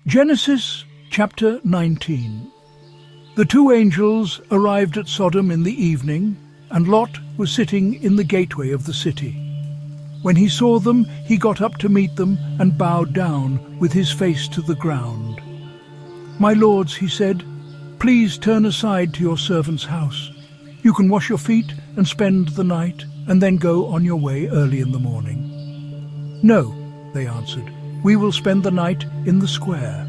Genesis chapter 19. The two angels arrived at Sodom in the evening, and Lot was sitting in the gateway of the city. When he saw them, he got up to meet them and bowed down with his face to the ground. "My lords," he said, "please turn aside to your servant's house. You can wash your feet and spend the night, and then go on your way early in the morning." "No," they answered, "we will spend the night in the square."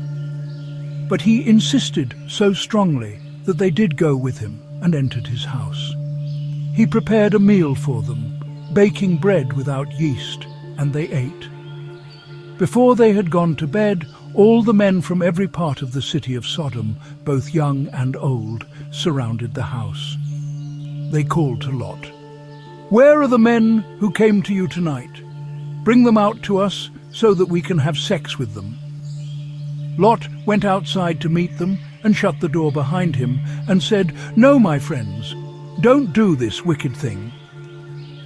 But he insisted so strongly that they did go with him and entered his house. He prepared a meal for them, baking bread without yeast, and they ate. Before they had gone to bed, all the men from every part of the city of Sodom, both young and old, surrounded the house. They called to Lot, "Where are the men who came to you tonight? Bring them out to us so that we can have sex with them." Lot went outside to meet them and shut the door behind him and said, "No, my friends, don't do this wicked thing.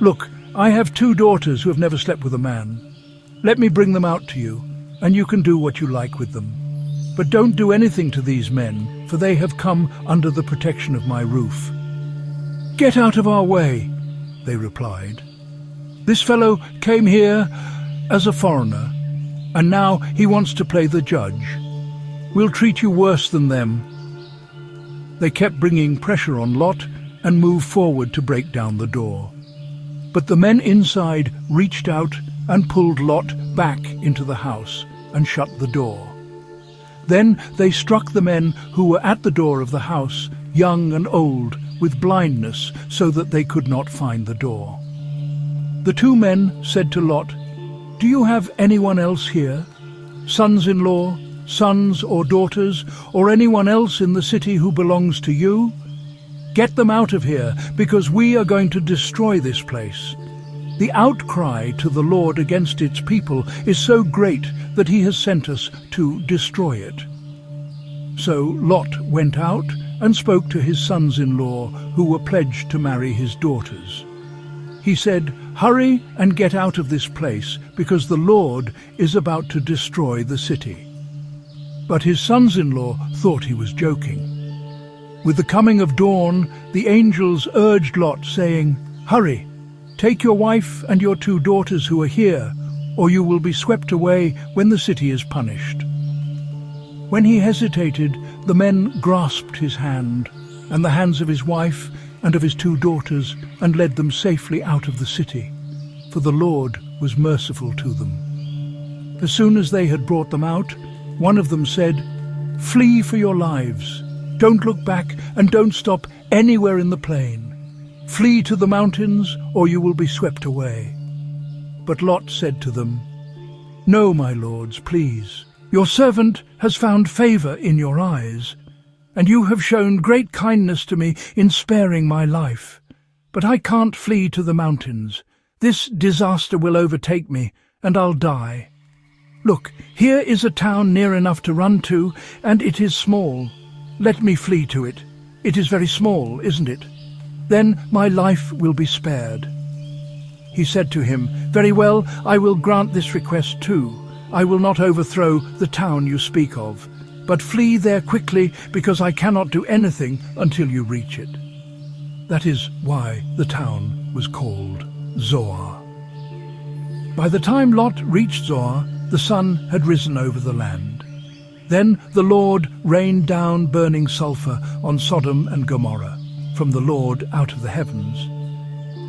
Look, I have 2 daughters who have never slept with a man. Let me bring them out to you, and you can do what you like with them. But don't do anything to these men, for they have come under the protection of my roof." "Get out of our way," they replied. "This fellow came here as a foreigner, and now he wants to play the judge. We'll treat you worse than them." They kept bringing pressure on Lot and moved forward to break down the door. But the men inside reached out and pulled Lot back into the house and shut the door. Then they struck the men who were at the door of the house, young and old, with blindness, so that they could not find the door. The 2 men said to Lot, "Do you have anyone else here? Sons-in-law, sons or daughters, or anyone else in the city who belongs to you? Get them out of here, because we are going to destroy this place. The outcry to the Lord against its people is so great that he has sent us to destroy it." So Lot went out and spoke to his sons-in-law who were pledged to marry his daughters. He said, "Hurry and get out of this place, because the Lord is about to destroy the city." But his sons-in-law thought he was joking. With the coming of dawn, the angels urged Lot, saying, "Hurry, take your wife and your 2 daughters who are here, or you will be swept away when the city is punished." When he hesitated, the men grasped his hand, and the hands of his wife and of his 2 daughters, and led them safely out of the city, for the Lord was merciful to them. As soon as they had brought them out, one of them said, "Flee for your lives. Don't look back and don't stop anywhere in the plain. Flee to the mountains, or you will be swept away." But Lot said to them, "No, my lords, please. Your servant has found favor in your eyes, and you have shown great kindness to me in sparing my life. But I can't flee to the mountains. This disaster will overtake me, and I'll die. Look, here is a town near enough to run to, and it is small. Let me flee to it. It is very small, isn't it? Then my life will be spared." He said to him, "Very well, I will grant this request too. I will not overthrow the town you speak of, but flee there quickly, because I cannot do anything until you reach it." That is why the town was called Zoar. By the time Lot reached Zoar, the sun had risen over the land. Then the Lord rained down burning sulfur on Sodom and Gomorrah, from the Lord out of the heavens.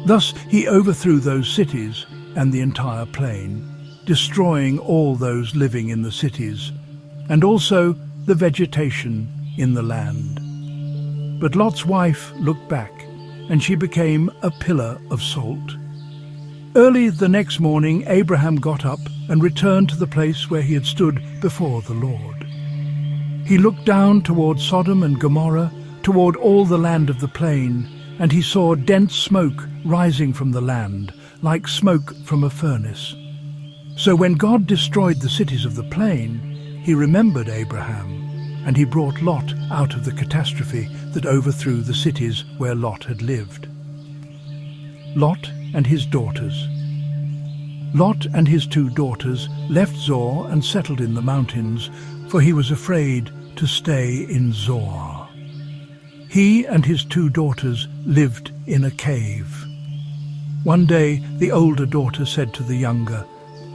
Thus he overthrew those cities and the entire plain, destroying all those living in the cities, and also the vegetation in the land. But Lot's wife looked back, and she became a pillar of salt. Early the next morning Abraham got up and returned to the place where he had stood before the Lord. He looked down toward Sodom and Gomorrah, toward all the land of the plain, and he saw dense smoke rising from the land, like smoke from a furnace. So when God destroyed the cities of the plain, he remembered Abraham, and he brought Lot out of the catastrophe that overthrew the cities where Lot had lived. Lot and his daughters. Lot and his 2 daughters left Zoar and settled in the mountains, for he was afraid to stay in Zoar. He and his 2 daughters lived in a cave. One day the older daughter said to the younger,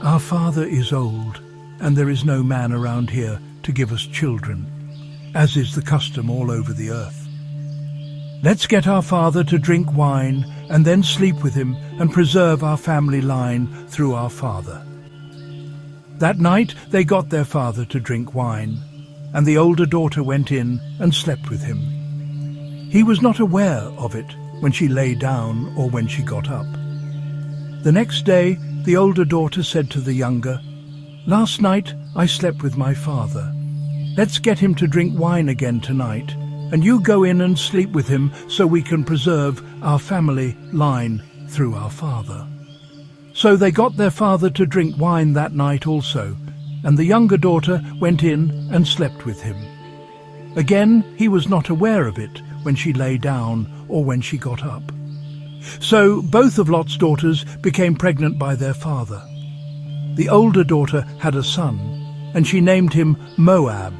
"Our father is old, and there is no man around here to give us children, as is the custom all over the earth. Let's get our father to drink wine and then sleep with him and preserve our family line through our father." That night they got their father to drink wine, and the older daughter went in and slept with him. He was not aware of it when she lay down or when she got up. The next day the older daughter said to the younger, "Last night I slept with my father. Let's get him to drink wine again tonight, and you go in and sleep with him so we can preserve our family line through our father." So they got their father to drink wine that night also, and the younger daughter went in and slept with him. Again, he was not aware of it when she lay down or when she got up. So both of Lot's daughters became pregnant by their father. The older daughter had a son, and she named him Moab.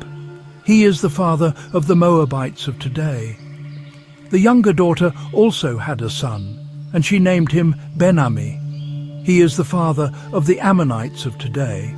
He is the father of the Moabites of today. The younger daughter also had a son, and she named him Ben-Ammi. He is the father of the Ammonites of today.